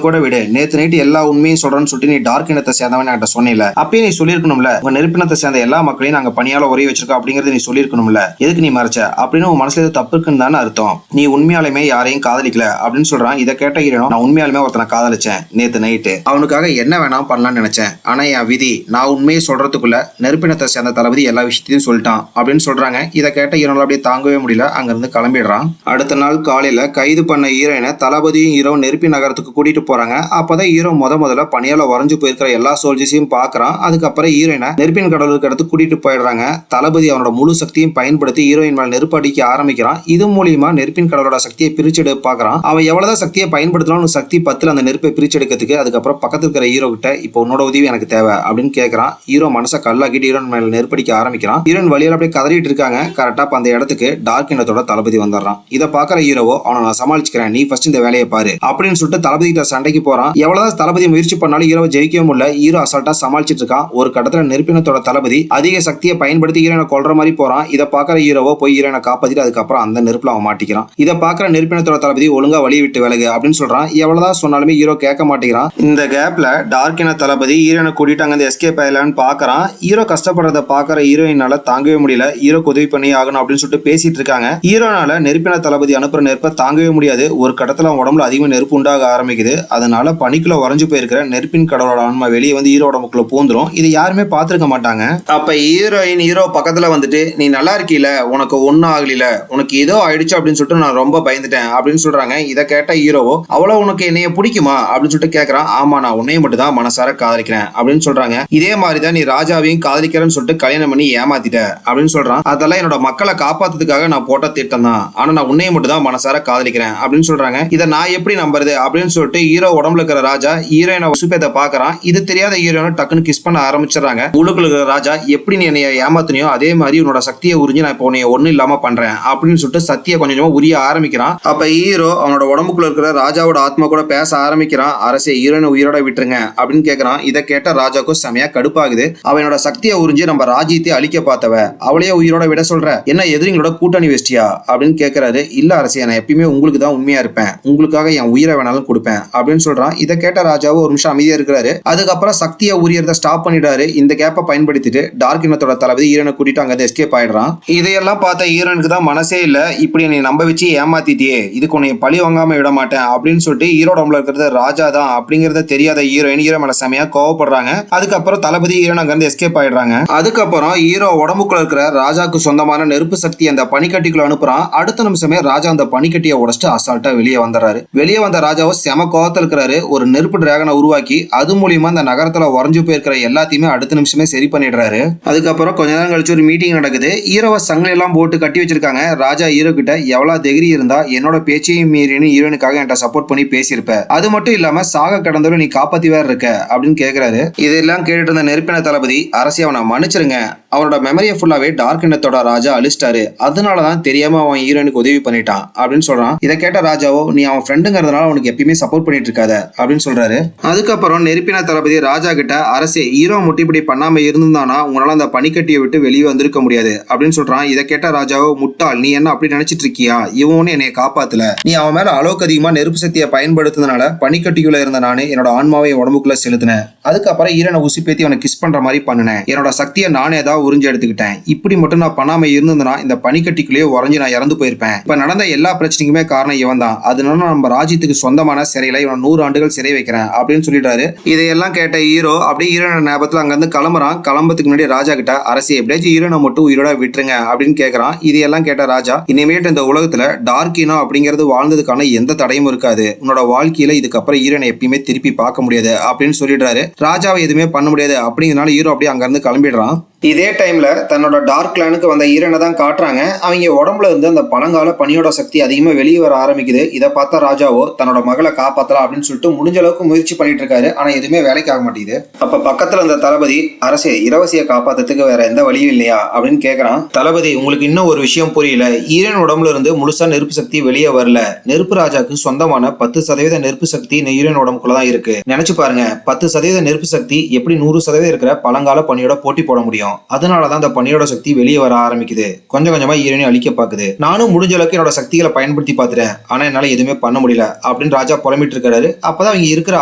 கூட விடு, நேத்து நைட்டு எல்லா உண்மையும் சொல்றேன்னு சொல்லிட்டு நீ டார்க் இனத்தை சேர்ந்தவன் என்கிட்ட சொன்னீல, அப்பயே நீ சொல்லிருக்கணும்ல உங்க நெருப்பினத்தை சேர்ந்த எல்லா மக்களையும் நாங்க பணியால ஒரே வச்சிருக்கோம் அப்படிங்கறது நீ சொல்லிருக்கணும்ல, எதுக்கு நீ மறைச்ச அப்படின்னு உன் மனசுல ஏதோ தப்பு இருக்குன்னு தானே அர்த்தம். நீ உண்மையாலுமே யாரையும் காதலிக்கல அப்படின்னு சொல்றான். இதை கேட்ட ஹீரோ, நான் உண்மையாலுமே ஒருத்தனை காதலிச்சேன் நேத்து நைட்டு, அவனுக்காக என்ன வேணாம் பண்ணலாம்னு நினைச்சேன், ஆனா என் விதி நான் உண்மையை சொல்றதுக்குள்ள நெருப்பினத்தை சேர்ந்த தளபதி எல்லா விஷயத்தையும் சொல்லிட்டான் அப்படின்னு சொல்றாங்க. இதை கேட்ட ஹீரோனால அப்படியே தாங்கவே முடியல, அங்கிருந்து கிளம்பிடுறான். அடுத்த நாள் காலையில கைது பண்ண ஹீரோயினை தளபதியும் ஹீரோ நெருப்பி நகரத்துக்கு கூட்டிட்டு போறாங்க. அப்பதான் ஹீரோ முதல்ல பணியால வரைஞ்சு போயிருக்கிற எல்லா சோல்ஜர்ஸையும் பாக்குறான். அதுக்கப்புறம் ஹீரோயினை நெருப்பின் கடலுக்கு எடுத்து கூட்டிட்டு போயிடுறாங்க. தளபதி அவனோட முழு சக்தியும் பயன்படுத்தி ஹீரோயின் மேல நெருப்பு அடிக்க ஆரம்பிக்கிறான். இது மூலியமா நெருப்பின் கடலோட சக்தியை பிரிச்செடு பாக்குறான். அவன் எவ்வளவுதான் சக்தியை பயன்படுத்தலாம் சக்தி 10 அந்த நெருப்பை பிரிச்செடுக்கிறதுக்கு. அதுக்கப்புறம் பக்கத்துல இருக்கிற ஹீரோ கிட்ட இப்போ உன்னோட உதவி எனக்கு தேவை அப்படின்னு கேட்கறான். ஹீரோ மனசை கல்லாக்கிட்டு ஹீரோயின் மேல நெருப்படிக்க ஆரம்பிக்கிறான். ஹீரோயின் வழியில அப்படியே கதறிட்டு இருக்காங்க. கரெக்டா அந்த இடத்துக்கு டார்க் இனத்தோட தளபதி வந்துடுறான். இதை பாக்குற ஹீரோவோ, அவனை நான் சமாளிச்சுக்கிறேன், நீ ஃபர்ஸ்ட் இந்த வேலையை பாரு அப்படின்னு சொல்லிட்டு தளபதி கிட்ட சண்டைக்கு போறான். எவ்வளவுதான் தளபதி முயற்சி பண்ணாலும் ஹீரோவை ஜெயிக்கவே முடியல. ஹீரோ அசால்ட்டா சமாளிச்சிட்டு இருக்கான். ஒரு கட்டத்துல நெருப்பினத்தோட தளபதி அதிக சக்தியை பயன்படுத்தி ஹீரோனை கொல்ற மாதிரி போறான். இதை பாக்குற ஹீரோவோ போய் ஹீரோனை காப்பாத்திட்டு அதுக்கப்புறம் அந்த நெருப்புல அவன் மாட்டிக்கிறான். இதை பாக்குற நெருப்பினத்தோட தளபதி ஒழுங்கா வழி விட்டு விலகு அப்படின்னு சொல்றான். எவ்வளவுதான் சொன்னாலுமே ஹீரோ கேட்க மாட்டேங்கிறான். இந்த கேப்ல டார்க் இன தளபதி ஹீரோனை கூட்டிட்டு அங்க எஸ்கேப் ஆயிடலான்னு பாக்குறான். ஹீரோ கஷ்டப்படுறத பாக்குற ஹீரோயினால தாங்கவே முடியல. ஹீரோக்கு உதவி பண்ணி ஆகணும் அப்படின்னு சொல்லிட்டு பேசிட்டு இருக்காங்க. ஹீரோனால நெருப்பின தளபதி அனுப்புற நெருப்பை தாங்கவே முடியாது. ஒரு கட்டத்துல அவன் உடம்புல அதிகமா நெருப்பு உண்டாக ஆரம்பிக்குது. அதனால பனிக்குள்ள உறைஞ்சு போயிருக்கிற நெருப்பின் கடவுளோட ஆன்மா வெளியே வந்து ஹீரோ உடம்புக்குள்ள பூந்துரும். இது யாருமே பாத்துருக்க மாட்டாங்க. அப்ப ஹீரோயின் ஹீரோ பக்கத்துல வந்துட்டு, நீ நல்லா இருக்கீல, உனக்கு ஒன்னும் ஆகல, உனக்கு ஏதோ ஆயிடுச்சு அப்படின்னு சொல்லிட்டு நான் ரொம்ப பயந்துட்டேன் அப்படின்னு சொல்றாங்க. இதை கேட்ட ஹீரோவோ, அவ்வளவு உனக்கு என்னைய பிடிக்குமா அப்படின்னு சொல்லிட்டு கேட்கறான். ஆமா, நான் உன்னைய மட்டும் தான் மனசார காதலிக்கிறேன் அப்படின்னு சொல்றாங்க. இதே மாதிரிதான் நீ ராஜாவையும் காதலிக்கிறேன்னு சொல்லிட்டு கல்யாணம் பண்ணி ஏமாத்திட்ட அப்படின்னு சொல்றான். அதெல்லாம் என்னோட மக்களை காப்பாத்துறதுக்காக நான் போட்ட திட்டம் தான், ஆனா நான் உன்னைய மட்டும் தான் மனசார காதலிக்கிறேன் அப்படின்னு சொல்றாங்க. இதை நான் எப்படி நம்புறது அப்படின்னு சொல்லிட்டு ஹீரோ உடம்புல இருக்கிற ராஜா ஹீரோயினை சுப்பேத்தை பாக்குறான். இது தெரியாத ஹீரோயினை டக்குன்னு கிஸ் பண்ண ஆரம்பிச்சிடறாங்க. உள்ளுக்குள்ள இருக்கிற ராஜா, எப்படி நீ என்னைய ஏமாத்தினியோ அதே மாதிரி உன்னோட சக்தியை உறிஞ்சி நான் இப்போ உன்னைய ஒன்னும் இல்லாம பண்றேன் அப்படின்னு சொல்லிட்டு சக்தியை கொஞ்சமா உரிய ஆரம்பிக்கிறான். அப்ப ஹீரோ அவனோட உடம்புக்குள்ள இருக்கிற ராஜாவோட ஆத்மா கூட பேச ஆரம்பிக்கிறான். அரசே, ஹீரோயினை உயிரோட விட்டுருங்க அப்படின்னு கேட்கறான். இதை கேட்ட ராஜாக்கும் செமையா கடுப்பாகுது. அவனோட சக்தியை உறிஞ்சி நம்ம ராஜ்யத்தை அழிக்க பார்த்தவ அவளையே உயிரோட விட சொல்ற, என்ன எதிரிங்களோட கூட்டணி வெஸ்டியா அப்படின்னு கேட்கறாரு. இல்ல அரசே, நான் எப்பயுமே உங்களுக்கு தான் உண்மையா இருப்பேன், உங்களுக்காக என் உயிரை வேணாலும் கொடுப்பேன் அப்படின்னு சொல்றான். இதை கேட்ட ராஜாவோ ஒரு நிமிஷம் அமைதியா இருக்கிறாரு. அதுக்கப்புறம் சக்தியை உரியறத ஸ்டாப் பண்ணிடாரு. இந்த கேப்பை பயன்படுத்திட்டு டார்க் இனத்தோட தளபதி ஹீரோனை கூட்டிட்டு அங்க எஸ்கேப் ஆயிடுறான். இதையெல்லாம் பார்த்த ஹீரோனுக்கு தான் மனசே இல்ல, இப்படி நீ நம்ப வச்சு ஏமாத்திட்டியே, இதுக்கு உன்னை பழி வாங்காம விட மாட்டேன் அப்படின்னு சொல்லிட்டு ஹீரோட உடம்புல இருக்கிறது ராஜா தான் அப்படிங்கறத தெரியாத ஹீரோயின் ஹீரோ மேல செமையா கோவப்படுறாங்க. அதுக்கப்புறம் தளபதி ஹீரோன் அங்க இருந்து எஸ்கேப் ஆயிடுறாங்க. அதுக்கப்புறம் ஹீரோ உடம்புக்குள்ள இருக்கிற ராஜாக்கு சொந்தமான நெருப்பு சக்தி அந்த பனிக்கட்டிக்குள்ள அனுப்புறான். அடுத்த நிமிஷமே ராஜா அந்த பனிக்கட்டியை உடைச்சிட்டு அசால்ட்டா வெளியே வந்துடுறாரு. வெளியே வந்த ராஜாவும் செம கோவத்தில் இருக்கிறாரு. ஒரு நெருப்பு டிராகனை உருவாக்கி அது மூலியமா அந்த நகரத்துல உறைஞ்சு போயிருக்கிற எல்லாத்தையுமே அடுத்த நிமிஷமே சரி பண்ணிடுறாரு. அதுக்கப்புறம் கொஞ்ச நேரம் கழிச்சு ஒரு மீட்டிங் நடக்குது. ஹீரோவை சங்கிலி எல்லாம் போட்டு கட்டி வச்சிருக்காங்க. ராஜா ஹீரோ கிட்ட, எவ்வளவு தைரி இருந்தா என்னோட பேச்சையும் மீறினு ஹீரோனுக்காக என்கிட்ட சப்போர்ட் பண்ணி பேசியிருப்ப, அது மட்டும் இல்லாம சாக கடந்தவரை நீ காப்பாத்தி வேற இருக்க அப்படின்னு கேட்கிறாரு. இதெல்லாம் கேட்டுட்டு இருந்த நெருப்பின தளபதி, அரசியை அவனை மன்னிச்சிருங்க, அவனோட மெமரியை ஃபுல்லாவே டார்க் இனத்தோட ராஜா அழிச்சிட்டாரு, அதனாலதான் தெரியாம அவன் ஹீரோனுக்கு உதவி பண்ணிட்டான் அப்படின்னு சொல்றான். இதை கேட்ட ராஜாவோ, நீ அவன் ஃப்ரெண்டுங்கிறதுனால அவனுக்கு எப்பயுமே சப்போர்ட் பண்ணிட்டு இருக்காத அப்படின்னு சொல்றாரு. அதுக்கப்புறம் நெருப்பின தளபதி ராஜா கிட்ட, அரசே, ஹீரோ முட்டிப்படி பண்ணாம இருந்தானா உங்களால அந்த பனிக்கட்டியை விட்டு வெளியே வந்திருக்க முடியாது அப்படின்னு சொல்றான். இதை கேட்ட ராஜாவோ, முட்டாள், நீ என்ன அப்படி நினைச்சிட்டு இருக்கியா, இவனு என்னைய காப்பாத்தல, நீ அவன் மேல அளவுக்கு அதிகமா நெருப்பு சக்தியை பயன்படுத்துறதுனால பனிக்கட்டிக்குள்ள இருந்த நானு என்னோட ஆன்மாவை உடம்புக்குள்ள செலுத்தினேன். அதுக்கப்புறம் ஹீரோனை உசிப்பேத்தி அவனை கிஸ் பண்ற மாதிரி பண்ணினேன். என்னோட சக்தியை நானே ஏதாவது உறிஞ்சு எடுத்துக்கிட்டேன். இப்படி மட்டும் நான் பண்ணாம இருந்ததுன்னா இந்த பனிக்கட்டிக்குள்ளேயே உறைஞ்சு நான் இறந்து போயிருப்பேன். இப்ப நடந்த எல்லா பிரச்சனைக்குமே காரணம் இவன் தான். அதனால நம்ம ராஜ்யத்துக்கு சொந்தமான சிறையில இவன் 100 ஆண்டுகள் சிறை வைக்கிறேன் அப்படின்னு சொல்லிட்டாரு. இதையெல்லாம் கேட்ட ஹீரோ அப்படியே ஹீரோன ஞாபகத்துல அங்க இருந்து கிளம்புறான். கிளம்புறதுக்கு முன்னாடி ராஜா கிட்ட, அரசே, எப்படியாச்சும் ஹீரோனை மட்டும் உயிரோட விட்டுருங்க அப்படின்னு கேட்கறான். இதையெல்லாம் கேட்ட ராஜா, இனிமேட்டு இந்த உலகத்துல டார்கினோ அப்படிங்கிறது வாழ்ந்ததுக்கான எந்த தடையும் இருக்காது, உன்னோட வாழ்க்கையில இதுக்கப்புறம் ஹீரோனை எப்பயுமே திருப்பி பார்க்க முடியாது அப்படின்னு சொல்லிடுறாரு. ராஜாவை எதுவுமே பண்ண முடியாது அப்படிங்கிறனால ஹீரோ அப்படியே அங்க இருந்து கிளம்பிடுறான். இதே டைம்ல தன்னோட டார்க் கிளானுக்கு வந்த ஹீரோனை தான் காட்டுறாங்க. அவங்க உடம்புல இருந்து அந்த பழங்கால பனியோட சக்தி அதிகமா வெளியே வர ஆரம்பிக்குது. இதை பார்த்த ராஜாவோ தன்னோட மகளை காப்பாத்தலாம் அப்படின்னு சொல்லிட்டு முடிஞ்ச அளவுக்கு முயற்சி பண்ணிட்டு இருக்காரு. ஆனா எதுவுமே வேலைக்கு ஆக மாட்டேங்குது. அப்ப பக்கத்துல இருந்த தளபதி, அரசே, இளவரசியை காப்பாத்துறதுக்கு வேற எந்த வழியும் இல்லையா அப்படின்னு கேட்கறான். தளபதி, உங்களுக்கு இன்னும் ஒரு விஷயம் புரியல, ஹீரோன் உடம்புல இருந்து முழுசா நெருப்பு சக்தி வெளியே வரல. நெருப்பு ராஜாக்கு சொந்தமான 10% நெருப்பு சக்தி ஹீரோன் உடம்புக்குள்ளதான் இருக்கு. நினைச்சு பாருங்க, 10% நெருப்பு சக்தி எப்படி 100% இருக்கிற பழங்கால பனியோட போட்டி போட முடியும்? முடியும். அதனாலதான் அந்த பனியோட சக்தி வெளியே வர ஆரம்பிக்குது. கொஞ்சம் கொஞ்சமா ஹீரோயினை அழிக்க பாக்குது. நானும் முடிஞ்ச அளவுக்கு என்னோட சக்திகளை பயன்படுத்தி பாத்துறேன், ஆனா என்னால எதுவுமே பண்ண முடியல அப்படின்னு ராஜா புலம்பிட்டு இருக்காரு. அப்பதான் அவங்க இருக்கிற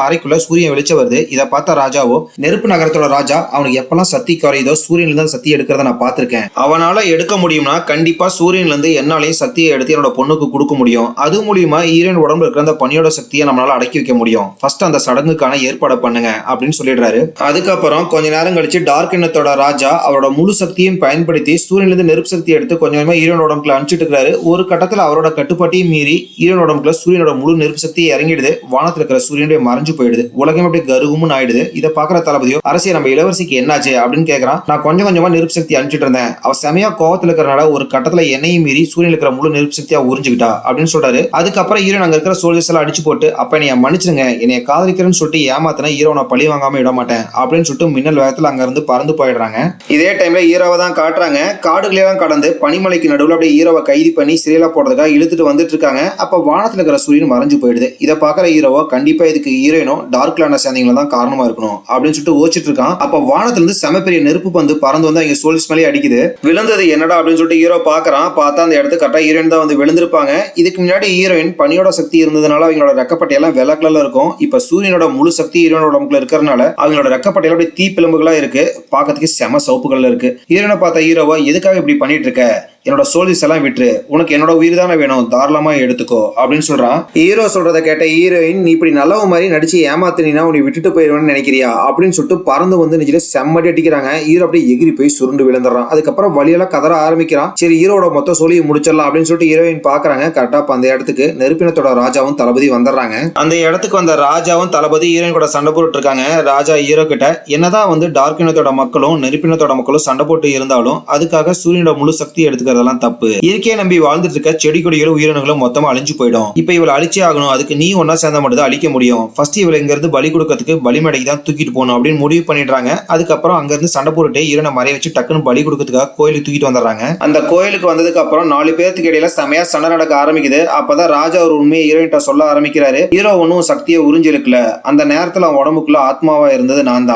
அறைக்குள்ள சூரியன் வெளிச்சம் வருது. இதை பார்த்த ராஜாவோ, நெருப்பு நகரத்தோட ராஜா, அவனுக்கு எப்பெல்லாம் சக்தி குறையுதோ சூரியன்ல இருந்து சக்தி எடுக்கிறத நான் பாத்திருக்கேன். அவனால எடுக்க முடியும்னா கண்டிப்பா சூரியன்ல இருந்து என்னாலையும் சக்தியை எடுத்து என்னோட பொண்ணுக்கு கொடுக்க முடியும். அது மூலியமா ஹீரோயின் உடம்புல இருக்கிற அந்த பனியோட சக்தியை நம்மளால அடக்கி வைக்க முடியும். ஃபர்ஸ்ட் அந்த சடங்குக்கான ஏற்பாடு பண்ணுங்க அப்படின்னு சொல்லிடுறாரு. அதுக்கப்புறம் கொஞ்ச நேரம் கழிச்சு டார்க் எண்ணத்தோட ராஜா அவரோட முழு சக்தியும் பயன்படுத்தி சூரியன்ல இருந்து நெருப்பு சக்தி எடுத்து கொஞ்சமா ஹீரோயின் உடம்புல அனுப்பிச்சிட்டு இருக்காரு. ஒரு கட்டத்துல அவரோட கட்டுப்பாட்டையும் மீறி ஹீரோயின் உடம்புல சூரியனோட முழு நெருப்பு சக்தியை இறங்கிடுது. வானத்துல இருக்கிற சூரியனுடைய மறைஞ்சு போயிடுது. உலகம் அப்படியே கருகும்னு ஆயிடுது. இதை பாக்குற தளபதியோ, அரசியல் நம்ம இளவரசிக்கு என்னாச்சு அப்படின்னு கேட்கறான். நான் கொஞ்சம் கொஞ்சமா நெருப்பு சக்தி அனுப்பிச்சிட்டு இருந்தேன், அவ செமையா கோவத்துல இருக்கிறனால ஒரு கட்டத்துல என்னையும் மீறி சூரியன் இருக்கிற முழு நெருப்பு சக்தியா உறிஞ்சுக்கிட்டா அப்படின்னு சொல்றாரு. அதுக்கப்புறம் ஹீரோயின் அங்க இருக்கிற சோல்ஜர்ஸ் எல்லாம் அடிச்சு போட்டு, அப்ப என்னைய மன்னிச்சிருங்க, என்னைய காதலிக்கிறேன்னு சொல்லிட்டு ஏமாத்தின ஹீரோனை பழி வாங்காம விட மாட்டேன் அப்படின்னு சொல்லிட்டு மின்னல் வேகத்துல அங்க இருந்து பறந்து போயிடுறாங்க. இதே டைம்ல ஹீரோவை தான் காட்டுறாங்க. காடுகளெல்லாம் கடந்து பனிமலைக்கு நடுவில் அப்படியே ஹீரோவை கைது பண்ணி சிறையில போடுறதுக்காக இழுத்துட்டு வந்துட்டு இருக்காங்க. அப்ப வானத்துல இருக்கிற சூரியன் மறைஞ்சு போயிடுது. இதை பாக்குற ஹீரோவோ, கண்டிப்பா இதுக்கு ஹீரோயினும் டார்க் லேண்ட சேர்ந்தீங்களா தான் காரணமா இருக்கணும் அப்படின்னு சொல்லிட்டு ஓச்சிட்டு இருக்கான். அப்ப வானத்துல இருந்து செம பெரிய நெருப்பு பந்து பறந்து வந்து அவங்க சோல்ஜர்ஸ் மேலே அடிக்குது. விழுந்தது என்னடா அப்படின்னு சொல்லிட்டு ஹீரோ பாக்குறான். பார்த்தா அந்த இடத்துக்கு கரெக்டா ஹீரோயின் தான் வந்து விழுந்திருப்பாங்க. இதுக்கு முன்னாடி ஹீரோயின் பனியோட சக்தி இருந்ததுனால அவங்களோட ரெக்கப்பட்டையெல்லாம் வெள்ளை கலர்ல இருக்கும். இப்ப சூரியனோட முழு சக்தி ஹீரோனோட உடம்புல இருக்கிறதுனால அவங்களோட ரெக்கப்பட்டையில அப்படியே தீ பிளம்புகளா இருக்கு. பாக்கிறதுக்கு செம சவுப்புகள்ல இருக்கு. ஹீரோனை பார்த்த ஹீரோவா, எதுக்காக இப்படி பண்ணிட்டு இருக்க, என்னோட சோல்ஜர்ஸ் எல்லாம் விட்டுரு, உனக்கு என்னோட உயிர் தானே வேணும், தாராளமா எடுத்துக்கோ அப்படின்னு சொல்றான். ஹீரோ சொல்றதை கேட்ட ஹீரோயின், நீ இப்படி நல்லவ மாதிரி நடிச்சு ஏமாத்தினா உன்னை விட்டுட்டு போயிடுவேன்னு நினைக்கிறியா அப்படின்னு சொல்லிட்டு பறந்து வந்து நிஜில செம்மடி அடிக்கிறாங்க. ஹீரோ அப்படியே எகிரி போய் சுருண்டு விழுந்துறான். அதுக்கப்புறம் வழியெல்லாம் கதற ஆரம்பிக்கிறான். சரி, ஹீரோட மொத்த சொல்லியை முடிச்சிடலாம் அப்படின்னு சொல்லிட்டு ஹீரோயின் பாக்குறாங்க. கரெக்டா அந்த இடத்துக்கு நெருப்பினத்தோட ராஜாவும் தளபதி வந்துடுறாங்க. அந்த இடத்துக்கு வந்த ராஜாவும் தளபதி ஹீரோயின் கூட சண்டை போட்டு இருக்காங்க. ராஜா ஹீரோ கிட்ட, என்னதான் வந்து டார்க் இனத்தோட மக்களும் நெருப்பினத்தோட மக்களும் சண்டை போட்டு இருந்தாலும் அதுக்காக சூரியனோட முழு சக்தி எடுத்துக்க தப்பு. இயற்கையை நம்பி வாழ்ந்துட்டு இருக்க செடி கொடிகளும் உயிரினங்களும் மொத்தமா அழிஞ்சு போயிடும். இப்ப இவளை அழிச்சே ஆகணும், அதுக்கு நீ ஒன்னா சேர்ந்த மட்டும் தான் அழிக்க முடியும். ஃபர்ஸ்ட் இவளை இங்க இருந்து பலி கொடுக்கறதுக்கு பலிமடைக்கு தான் தூக்கிட்டு போகணும் அப்படின்னு முடிவு பண்ணிடுறாங்க. அதுக்கப்புறம் அங்க இருந்து சண்டை போட்டுட்டு ஹீரோனை மறைய வச்சு டக்குன்னு பலி கொடுக்கறதுக்காக கோயிலுக்கு தூக்கிட்டு வந்துடுறாங்க. அந்த கோயிலுக்கு வந்ததுக்கு அப்புறம் 4 பேருக்கு இடையில செமையா சண்டை நடக்க ஆரம்பிக்குது. அப்பதான் ராஜா ஒரு உண்மையை ஹீரோயின்ட்ட சொல்ல ஆரம்பிக்கிறாரு. ஹீரோ ஒன்னும் சக்தியை உறிஞ்சிருக்கல, அந்த நேரத்துல அவன் உடம்புக்குள்ள ஆத்மாவா இருந்தது நான்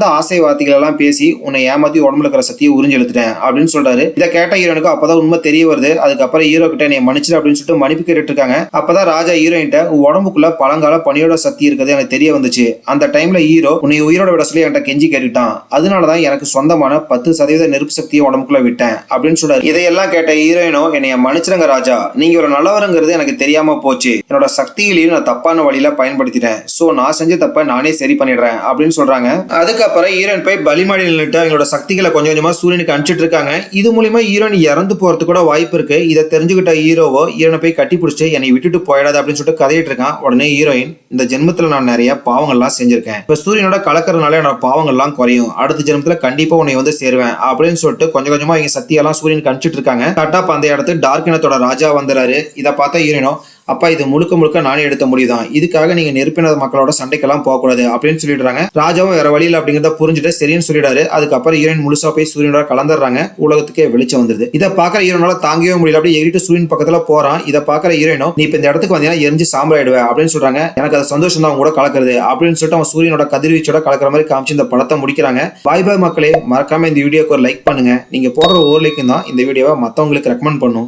தான் ஆசை வார்த்தைகள் எல்லாம் பேசி உன்னை ஏமாத்தி உடம்புல இருக்கிற சக்தியை உறிஞ்சு எழுத்துட்டேன் அப்படின்னு சொல்றாரு. இதை கேட்ட ஹீரோனுக்கு அப்பதான் உண்மை தெரிய வருது. அதுக்கப்புறம் ஹீரோ கிட்ட நீ மன்னிச்சிரு அப்படின்னு சொல்லிட்டு மன்னிப்பு கேட்டுட்டு இருக்காங்க. அப்பதான் ராஜா ஹீரோயின்ட்ட, உடம்புக்குள்ள பழங்கால பனியோட சக்தி இருக்கிறது எனக்கு தெரிய வந்துச்சு. அந்த டைம்ல ஹீரோ உன்னை உயிரோட விட சொல்லி என்கிட்ட கெஞ்சி கேட்டுட்டான். அதனாலதான் எனக்கு சொந்தமான 10% நெருப்பு சக்தியை உடம்புக்குள்ள விட்டேன் அப்படின்னு சொல்றாரு. இதையெல்லாம் கேட்ட ஹீரோயினோ, என்னைய மன்னிச்சிருங்க ராஜா, நீங்க ஒரு நல்லவருங்கிறது எனக்கு தெரியாம போச்சு. என்னோட சக்தியிலையும் நான் தப்பான வழியில பயன்படுத்திட்டேன். சோ நான் செஞ்ச தப்ப நானே சரி பண்ணிடுறேன் அப்படின்னு சொல்றாங்க. அதுக்கப்புறம் ஹீரோயின் போய் பலிமடியில் நின்று அவங்களோட சக்திகளை கொஞ்சம் கொஞ்சமா சூரியனுக்கு அனுப்பிச்சிட்டு இருக்காங்க. இது மூலியமா ஹீரோயின் இறந்து போறதுக்கு கூட வாய்ப்பு இருக்கு. இதை தெரிஞ்சுக்கிட்ட ஹீரோவோ ஹீரோனை போய் கட்டி பிடிச்சி என்னை விட்டுட்டு போயிடாது அப்படின்னு சொல்லிட்டு கதையிட்டு இருக்கான். உடனே ஹீரோயின், இந்த ஜென்மத்துல நான் நிறைய பாவங்கள்லாம் செஞ்சிருக்கேன், இப்ப சூரியனோட கலக்கறதுனால என்னோட பாவங்கள்லாம் குறையும், அடுத்த ஜென்மத்துல கண்டிப்பா உன்னை வந்து சேருவேன் அப்படின்னு சொல்லிட்டு கொஞ்சம் கொஞ்சமா அவங்க சக்தியெல்லாம் சூரியனுக்கு அனுப்பிச்சிட்டு இருக்காங்க. கரெக்டா அந்த இடத்து டார்க் இனத்தோட ராஜா வந்துறாரு. இதை பார்த்த ஹீரோயினோ, அப்பா இது முழுக்க முழுக்க நானே எடுத்த முடியுதான், இதுக்காக நீங்க நெருப்பின மக்களோட சண்டைக்கெல்லாம் போகக்கூடாது அப்படின்னு சொல்லிடுறாங்க. ராஜாவும் வேற வழியில் அப்படிங்கிறத புரிஞ்சுட்டு சரின்னு சொல்லிடாரு. அதுக்கப்புறம் ஹீரோயின் முழுசா போய் சூரியனோட கலந்துடுறாங்க. உலகத்துக்கே வெளிச்சம் வந்துருது. இதை பாக்குற ஹீரோனால தாங்கவே முடியல. அப்படியே எகிட்டு சூரியன் பக்கத்துல போறான். இதை பாக்குற ஹீரோயினோ, நீ இப்ப இந்த இடத்துக்கு வந்தீங்கன்னா எரிஞ்சு சாம்பல் ஆயிடுவேன் அப்படின்னு சொல்றாங்க. எனக்கு அது சந்தோஷம் தான் கூட கலக்குறது அப்படின்னு சொல்லிட்டு அவன் சூரியனோட கதிர்வீச்சோட கலக்கிற மாதிரி காமிச்சு இந்த படத்தை முடிக்கிறாங்க. பாய் பாய் மக்களே, மறக்காம இந்த வீடியோக்கு ஒரு லைக் பண்ணுங்க. நீங்க போடுற ஒரு லைக்கும் தான் இந்த வீடியோவை மத்தவங்களுக்கு ரெக்கமெண்ட் பண்ணும்.